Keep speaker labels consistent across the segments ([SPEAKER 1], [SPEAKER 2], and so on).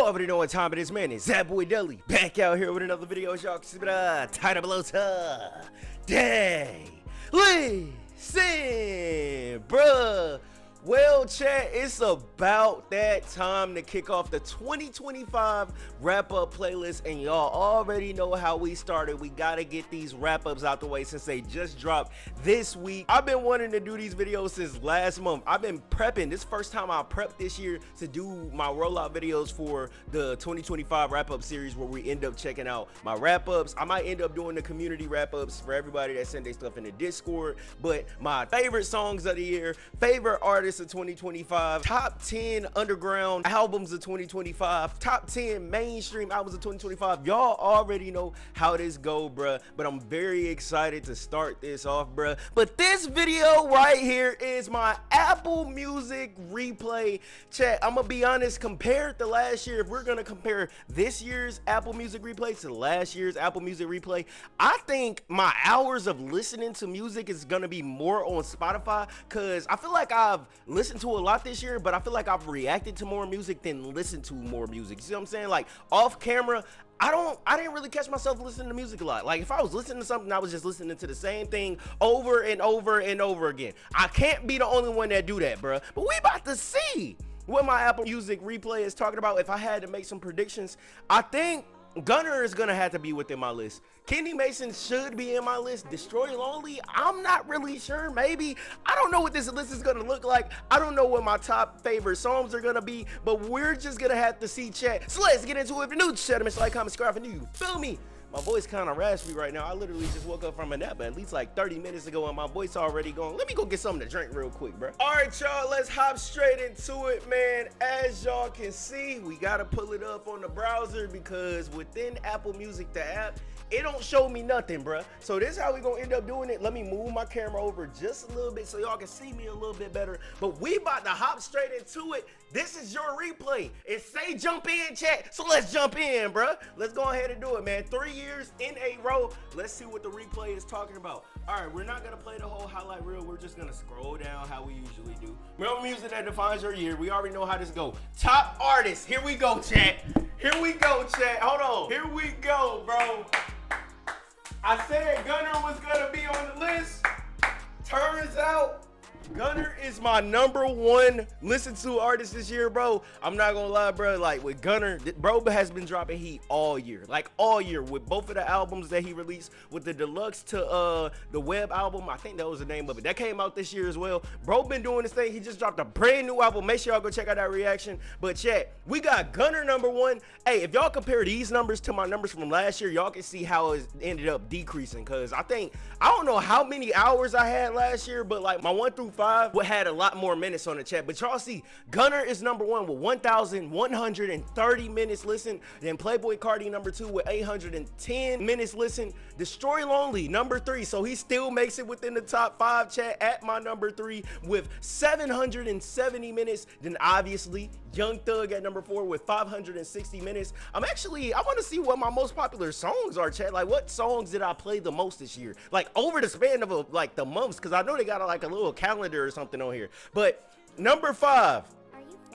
[SPEAKER 1] already know what time it is, man. It's that boy DELI back out here with another video. Y'all can see the title below. Day. Listen, bruh. Well, chat, it's about that time to kick off the 2025 wrap-up playlist, and y'all already know how we started. We gotta get these wrap-ups out the way since they just dropped this week. I've been wanting to do these videos since last month. I've been prepping. This first time I prepped this year to do my rollout videos for the 2025 wrap-up series, where we end up checking out my wrap-ups. I might end up doing the community wrap-ups for everybody that sent their stuff in the Discord, but my favorite songs of the year, favorite artists of 2025, top 10 underground albums of 2025, top 10 mainstream albums of 2025. Y'all already know how this go, bruh, but I'm very excited to start this off, bruh. But this video right here is my Apple Music replay. Chat, I'm gonna be honest, compared to last year, if we're gonna compare this year's Apple Music replay to last year's Apple Music replay, I think my hours of listening to music is gonna be more on Spotify, because I feel like I've listened to a lot this year, but I feel like I've reacted to more music than listened to more music. You see what I'm saying? Like off camera, I didn't really catch myself listening to music a lot. Like if I was listening to something, I was just listening to the same thing over and over and over again. I can't be the only one that do that, bruh. But we about to see what my Apple Music replay is talking about. If I had to make some predictions, I think Gunner is gonna have to be within my list. Kenny Mason should be in my list. Destroy Lonely, I'm not really sure. Maybe. I don't know what this list is gonna look like. I don't know what my top favorite songs are gonna be, but we're just gonna have to see, chat. So let's get into it. If you're new to chat, like, comment, subscribe, and you feel me? My voice kind of raspy right now. I literally just woke up from a nap at least like 30 minutes ago, and my voice already going. Let me go get something to drink real quick, bro. All right, y'all, let's hop straight into it, man. As y'all can see, we gotta pull it up on the browser, because within Apple Music, the app, it don't show me nothing, bruh. So this is how we gonna end up doing it. Let me move my camera over just a little bit so y'all can see me a little bit better. But we about to hop straight into it. This is your replay. It say jump in, chat. So let's jump in, bruh. Let's go ahead and do it, man. 3 years in a row. Let's see what the replay is talking about. All right, we're not gonna play the whole highlight reel. We're just gonna scroll down how we usually do. Real music that defines your year. We already know how this go. Top artists. Here we go, chat. Here we go, chat. Hold on. Here we go, bro. I said Gunner was gonna be on the list. Turns out Gunner is my #1 listened to artist this year, bro. I'm not gonna lie, bro. Like with Gunner, bro has been dropping heat all year, like all year, with both of the albums that he released, with the deluxe to the web album. I think that was the name of it. That came out this year as well. Bro been doing this thing. He just dropped a brand new album. Make sure y'all go check out that reaction. But chat, we got Gunner #1. Hey, if y'all compare these numbers to my numbers from last year, y'all can see how it ended up decreasing. Cause I don't know how many hours I had last year, but like my 1 through 5 had a lot more minutes on the chat. But y'all see, Gunner is #1 with 1,130 minutes listened. Then Playboy Cardi #2 with 810 minutes listened. Destroy Lonely #3, so he still makes it within the top 5, chat, at my #3 with 770 minutes. Then obviously Young Thug at #4 with 560 minutes. I want to see what my most popular songs are, chat. Like what songs did I play the most this year, like over the span of like the months, because I know they got like a little calendar or something on here. But #5,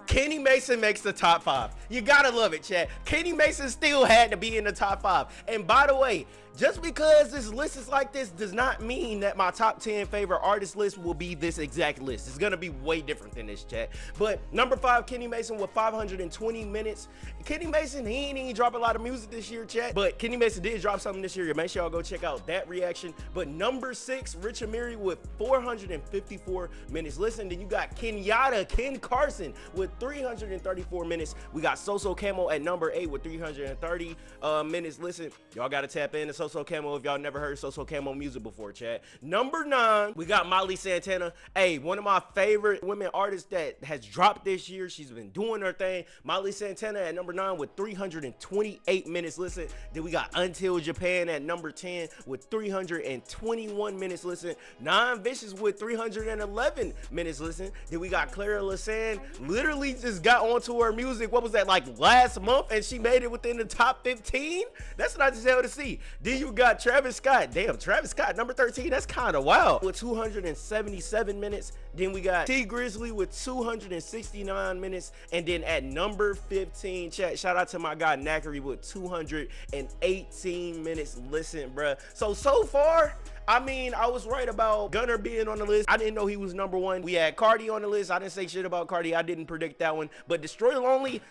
[SPEAKER 1] Kenny Mason makes the top 5. You gotta love it, chat. Kenny Mason still had to be in the top 5. And by the way, just because this list is like this does not mean that my top 10 favorite artist list will be this exact list. It's gonna be way different than this, chat. But #5, Kenny Mason with 520 minutes. Kenny Mason, he ain't even drop a lot of music this year, chat. But Kenny Mason did drop something this year. Make sure y'all go check out that reaction. But #6, Rich Amiri with 454 minutes. Listen, then you got Kenyatta, Ken Carson with 334 minutes. We got Soso Camo at #8 with 330 minutes. Listen, y'all gotta tap in to Soso Camo if y'all never heard Soso Camo music before, chat. #9, we got Molly Santana. Hey, one of my favorite women artists that has dropped this year. She's been doing her thing. Molly Santana at #9 with 328 minutes. Listen, then we got Until Japan at #10 with 321 minutes. Listen, Non Vicious with 311 minutes. Listen, then we got Clara Lasan literally literally just got onto her music. What was that, like last month? And she made it within the top 15. That's not just hell to see. Then you got Travis Scott. Damn, Travis Scott, number 13. That's kind of wild. With 277 minutes. Then we got T Grizzly with 269 minutes. And then at number 15, chat, shout out to my guy Knackery with 218 minutes. Listen, bruh. So far, I mean, I was right about Gunner being on the list. I didn't know he was number one. We had Cardi on the list. I didn't say shit about Cardi. I didn't predict that one. But Destroy Lonely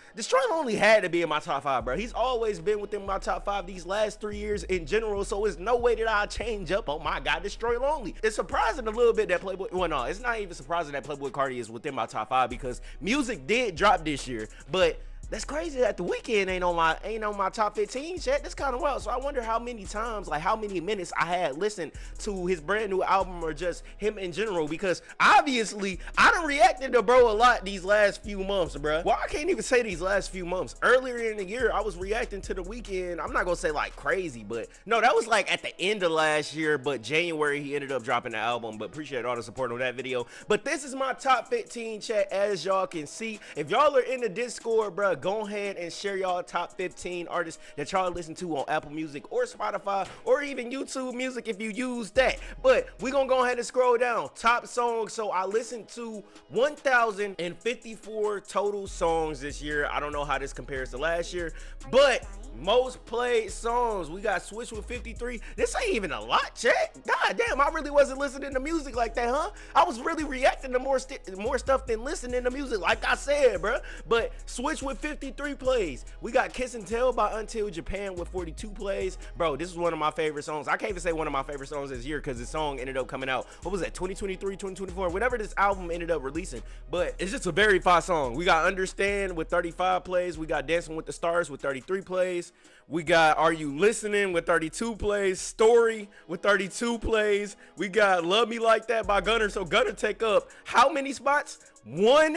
[SPEAKER 1] had to be in my top 5, bro. He's always been within my top 5 these last 3 years in general. So it's no way that I'll change up. Oh my God, Destroy Lonely. It's surprising a little bit that Playboy, well, no, it's not even surprising that Playboy Cardi is within my top 5 because music did drop this year. But that's crazy that The Weeknd ain't on my top 15 yet. That's kind of wild. So I wonder how many times, like how many minutes I had listened to his brand new album or just him in general, because obviously I done reacted to bro a lot these last few months, bro. Well, I can't even say these last few months. Earlier in the year, I was reacting to The Weeknd. I'm not gonna say like crazy, but no, that was like at the end of last year, but January he ended up dropping the album. But appreciate all the support on that video. But this is my top 15 chat, as y'all can see. If y'all are in the Discord, bro, go ahead and share y'all top 15 artists that y'all listen to on Apple Music or Spotify or even YouTube Music if you use that. But we're gonna go ahead and scroll down. Top songs. So I listened to 1,054 total songs this year. I don't know how this compares to last year, but most played songs, we got Switch with 53. This ain't even a lot, chat. God damn, I really wasn't listening to music like that, huh? I was really reacting to more stuff than listening to music, like I said, bro. But Switch with 53 plays. We got Kiss and Tell by Until Japan with 42 plays. Bro, this is one of my favorite songs. I can't even say one of my favorite songs this year because the song ended up coming out, what was that, 2023, 2024, whenever this album ended up releasing. But it's just a very fine song. We got Understand with 35 plays. We got Dancing with the Stars with 33 plays. We got Are You Listening with 32 plays. Story with 32 plays. We got Love Me Like That by Gunner. So Gunner take up how many spots? 1,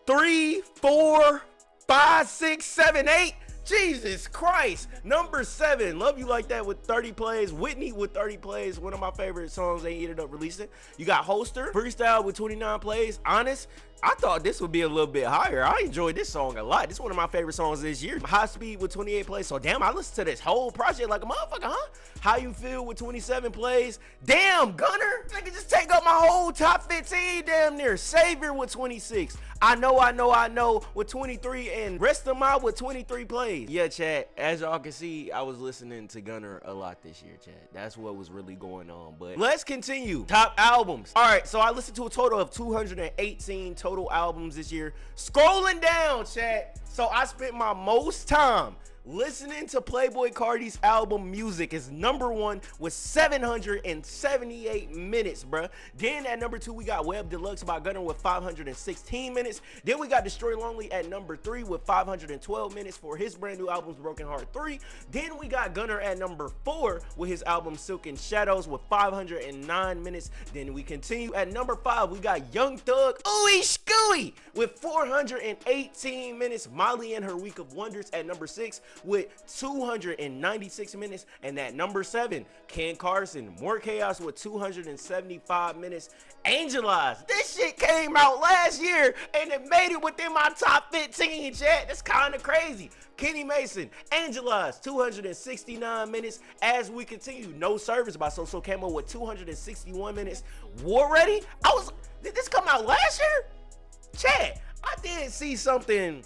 [SPEAKER 1] 3, 4, 5, 6, 7, 8. Jesus Christ. Number 7, Love You Like That with 30 plays. Whitney with 30 plays. One of my favorite songs they ended up releasing. You got Holster, Freestyle with 29 plays. Honest, I thought this would be a little bit higher. I enjoyed this song a lot. This is one of my favorite songs this year. High Speed with 28 plays. So damn, I listened to this whole project like a motherfucker, huh? How You Feel with 27 plays. Damn, Gunner, I can just take up my whole top 15 damn near. Savior with 26. I know with 23, and Rest of My with 23 plays. Yeah, chat, as y'all can see, I was listening to Gunner a lot this year, chat. That's what was really going on. But let's continue. Top albums. All right, so I listened to a total of 218 total albums this year. Scrolling down, chat. So I spent my most time listening to Playboy Cardi's album Music is number 1 with 778 minutes, bruh. Then at number 2, we got Web Deluxe by Gunner with 516 minutes. Then we got Destroy Lonely at number 3 with 512 minutes for his brand new album Broken Heart 3. Then we got Gunner at number 4 with his album Silk and Shadows with 509 minutes. Then we continue at number 5. We got Young Thug Ooey Scooey with 418 minutes. Molly and Her Week of Wonders at number 6 with 296 minutes. And at number 7, Ken Carson, More Chaos with 275 minutes. Angelize, this shit came out last year and it made it within my top 15, chat. That's kind of crazy. Kenny Mason, Angelize, 269 minutes. As we continue, No Service by So Camo with 261 minutes. War Ready, did this come out last year? Chat, I did see something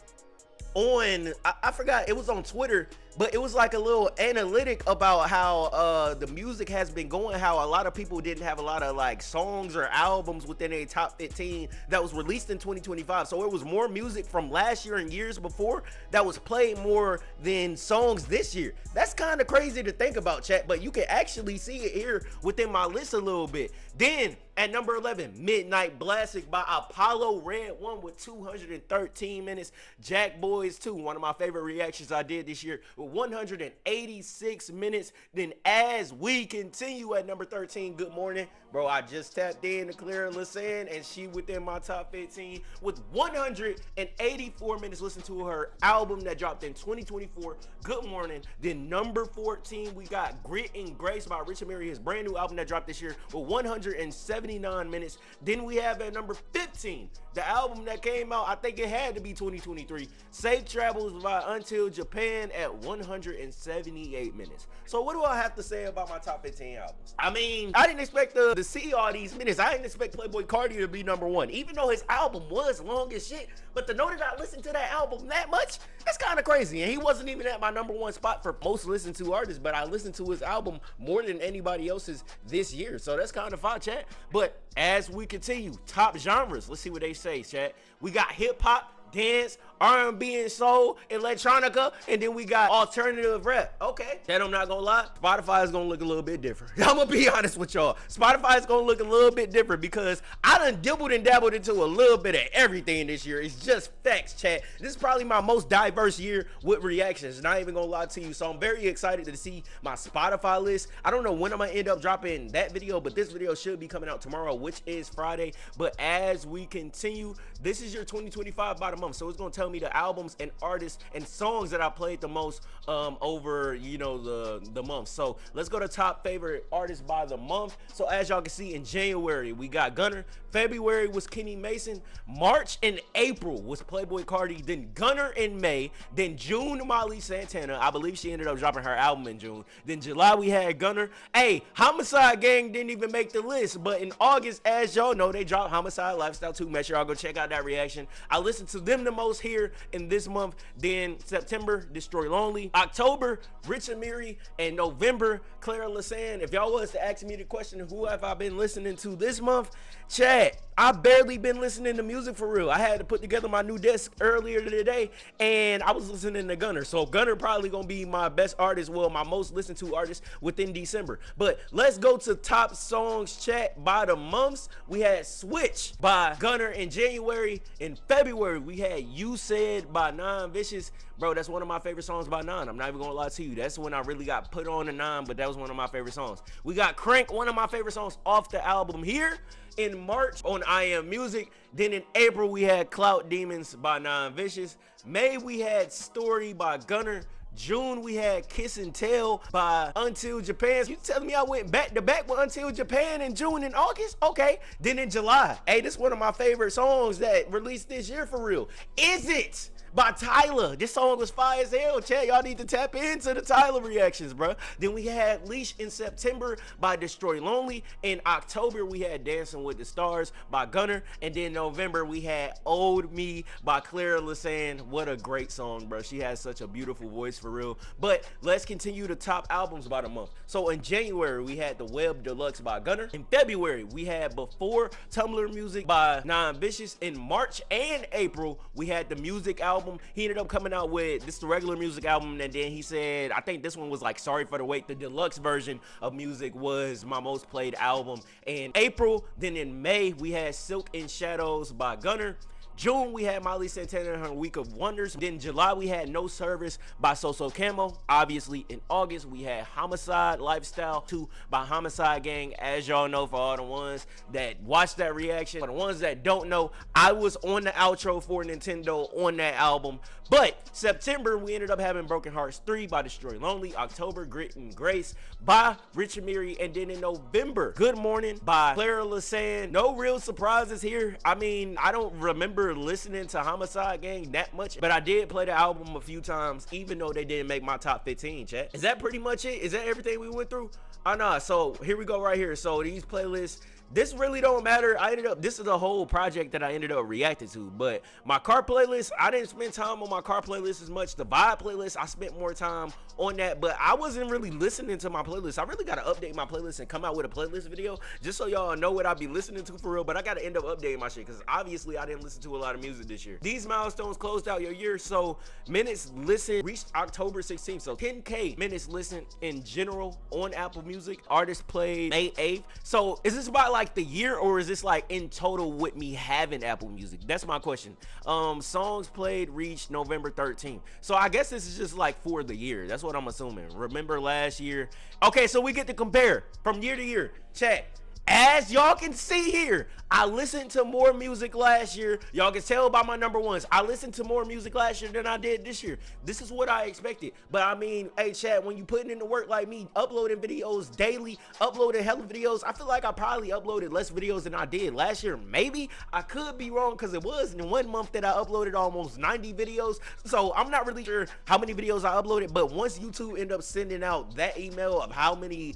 [SPEAKER 1] on, I forgot, it was on Twitter, but it was like a little analytic about how the music has been going, how a lot of people didn't have a lot of like songs or albums within a top 15 that was released in 2025. So it was more music from last year and years before that was played more than songs this year. That's kind of crazy to think about, chat, but you can actually see it here within my list a little bit. Then at number 11, Midnight Blastic by Apollo Red 1 with 213 minutes. Jack Boys 2, one of my favorite reactions I did this year, with 186 minutes. Then as we continue at number 13, Good Morning Bro, I just tapped in to Clara Lasan, and she within my top 15 with 184 minutes listened to her album that dropped in 2024, Good Morning. Then number 14, we got Grit and Grace by Richard Mary, his brand new album that dropped this year with 179 minutes. Then we have at number 15, the album that came out, I think it had to be 2023, Safe Travels by Until Japan at 178 minutes. So what do I have to say about my top 15 albums? I mean, I didn't expect to see all these minutes. I didn't expect Playboi Carti to be number one, even though his album was long as shit. But to know that I listened to that album that much, that's kind of crazy. And he wasn't even at my number one spot for most listened to artists, but I listened to his album more than anybody else's this year. So that's kind of fine, chat. But as we continue, top genres, let's see what they say, chat. We got hip hop, dance, R&B and soul, electronica, and then we got alternative rap. Okay, that I'm not gonna lie, Spotify is gonna look a little bit different. I'm gonna be honest with y'all. Spotify is gonna look a little bit different because I done dibbled and dabbled into a little bit of everything this year. It's just facts, chat. This is probably my most diverse year with reactions, not even gonna lie to you. So I'm very excited to see my Spotify list. I don't know when I'm gonna end up dropping that video, but this video should be coming out tomorrow, which is Friday. But as we continue, this is your 2025 by the month, so it's gonna tell me the albums and artists and songs that I played the most over, you know, the month. So let's go to top favorite artists by the month. So as y'all can see, in January we got Gunner, February was Kenny Mason, March and April was Playboi Carti, then Gunner in May, then June Molly Santana. I believe she ended up dropping her album in June. Then July we had Gunner. Hey, Homicide Gang didn't even make the list, but in August, as y'all know, they dropped Homicide Lifestyle 2. Make sure y'all go check out that reaction. I listened to them the most here in this month. Then September, Destroy Lonely. October, Rich Amiri. And November, Clara Lasan. If y'all was to ask me the question, who have I been listening to this month? Chat, I barely been listening to music for real. I had to put together my new desk earlier today, and I was listening to Gunner. So Gunner probably gonna be my best artist, well, my most listened to artist within December. But let's go to top songs, chat, by the months. We had Switch by Gunner in January. In February, we had You Said by Nine Vicious. Bro, that's one of my favorite songs by Nine. I'm not even gonna lie to you. That's when I really got put on to Nine, but that was one of my favorite songs. We got Crank, one of my favorite songs off the album here. In March on I Am Music. Then in April we had Clout Demons by Nine Vicious. May we had Story by Gunner. June we had Kiss and Tell by Until Japan. You telling me I went back to back with Until Japan in June and August? Okay. Then in July, hey, this is one of my favorite songs that released this year for real. Is It by Tyler. This song was fire as hell, chat. Y'all need to tap into the Tyler reactions, bro. Then we had Leash in September by Destroy Lonely. In October, we had Dancing with the Stars by Gunner. And then November, we had Old Me by Clara Lasan. What a great song, bro. She has such a beautiful voice for real. But let's continue the top albums by the month. So in January, we had The Web Deluxe by Gunner. In February, we had Before Tumblr Music by Nine Vicious. In March and April, we had the Music album. He ended up coming out with this the regular Music album, and then he said, I think this one was like Sorry for the Wait. The deluxe version of Music was my most played album in April. Then in May, we had Silk and Shadows by Gunner. June, we had Molly Santana and her Week of Wonders. Then July, we had No Service by So Camo. Obviously, in August, we had Homicide Lifestyle 2 by Homicide Gang. As y'all know, for all the ones that watched that reaction, for the ones that don't know, I was on the outro for Nintendo on that album. But September, we ended up having Broken Hearts 3 by Destroy Lonely. October, Grit and Grace by Richard Mary. And then in November, Good Morning by Clara Lasan. No real surprises here. I mean, I don't remember listening to Homicide Gang that much, but I did play the album a few times, even though they didn't make my top 15, chat. Is that pretty much it? Is that everything we went through? Oh, nah. So here we go right here. So these playlists, this really don't matter. This is a whole project that I ended up reacting to, but my car playlist, I didn't spend time on my car playlist as much. The vibe playlist, I spent more time on that, but I wasn't really listening to my playlist. I really got to update my playlist and come out with a playlist video just so y'all know what I be listening to for real, but I got to end up updating my shit because obviously I didn't listen to a lot of music this year. These milestones closed out your year, so minutes listened reached October 16th, so 10K minutes listened in general on Apple Music. Artists played May 8th. So is this about like the year, or is this like in total with me having Apple Music? That's my question. Songs played reached November 13th. So I guess this is just like for the year. That's what I'm assuming. Remember last year? Okay, so we get to compare from year to year. Chat. As y'all can see here, I listened to more music last year. Y'all can tell by my number ones. I listened to more music last year than I did this year. This is what I expected. But I mean, hey, Chad, when you putting in the work like me, uploading videos daily, uploading hella videos, I feel like I probably uploaded less videos than I did last year. Maybe I could be wrong because it was in 1 month that I uploaded almost 90 videos. So I'm not really sure how many videos I uploaded. But once YouTube end up sending out that email of how many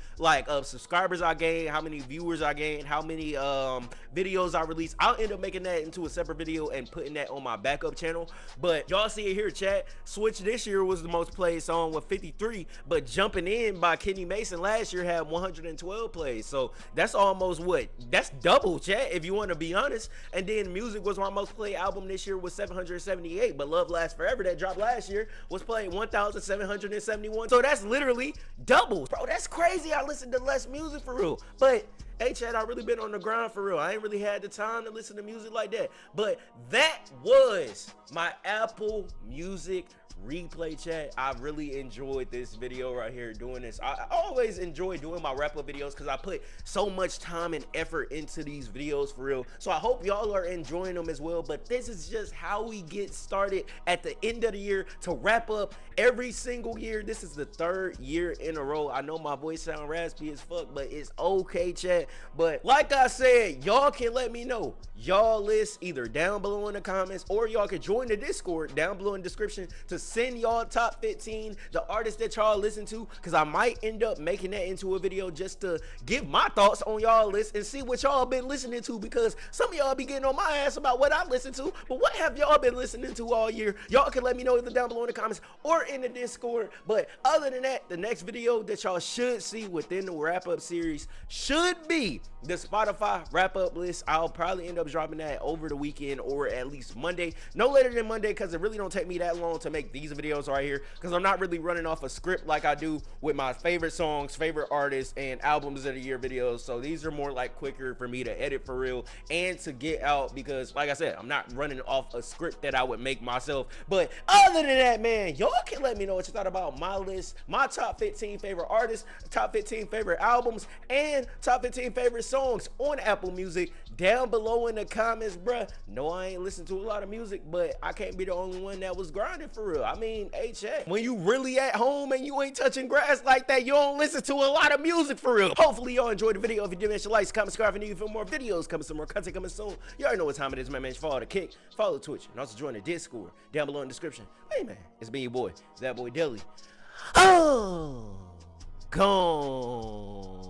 [SPEAKER 1] subscribers I gained, how many viewers I gained, how many videos I released, I'll end up making that into a separate video and putting that on my backup channel. But y'all see it here, chat. Switch this year was the most played song with 53, but Jumping In by Kenny Mason last year had 112 plays. So that's almost what? That's double, chat, if you want to be honest. And then Music was my most played album this year with 778, but Love Lasts Forever that dropped last year was played 1,771. So that's literally double. Bro, that's crazy. I listened to less music for real. But hey, Chad, I really been on the grind for real. I ain't really had the time to listen to music like that. But that was my Apple Music replay, chat. I really enjoyed this video right here doing this. I always enjoy doing my wrap up videos because I put so much time and effort into these videos for real. So I hope y'all are enjoying them as well. But this is just how we get started at the end of the year to wrap up every single year. This is the 3rd year in a row. I know my voice sound raspy as fuck, but it's okay, chat. But like I said, y'all can let me know y'all list either down below in the comments, or y'all can join the Discord down below in the description to send y'all top 15 the artists that y'all listen to, because I might end up making that into a video just to give my thoughts on y'all list and see what y'all been listening to, because some of y'all be getting on my ass about what I listen to, but what have y'all been listening to all year? Y'all can let me know either down below in the comments or in the Discord. But other than that, the next video that y'all should see within the wrap up series should be the Spotify wrap up list. I'll probably end up dropping that over the weekend, or at least Monday, no later than Monday, because it really don't take me that long to make these videos right here, because I'm not really running off a script like I do with my favorite songs, favorite artists, and albums of the year videos. So these are more like quicker for me to edit for real and to get out, because like I said, I'm not running off a script that I would make myself. But other than that, man, y'all can let me know what you thought about my list, my top 15 favorite artists, top 15 favorite albums, and top 15 favorite songs on Apple Music down below in the comments, bruh. No, I ain't listened to a lot of music, but I can't be the only one that was grinding for real. I mean, hey, chat, when you really at home and you ain't touching grass like that, you don't listen to a lot of music for real. Hopefully y'all enjoyed the video. If you did, make sure likes, comment, subscribe, and if you feel more videos coming, some more content coming soon. You already know what time it is, man. Follow the kick, follow Twitch, and also join the Discord down below in the description. Hey, man, it's been your boy, that boy DELI. Oh, gone.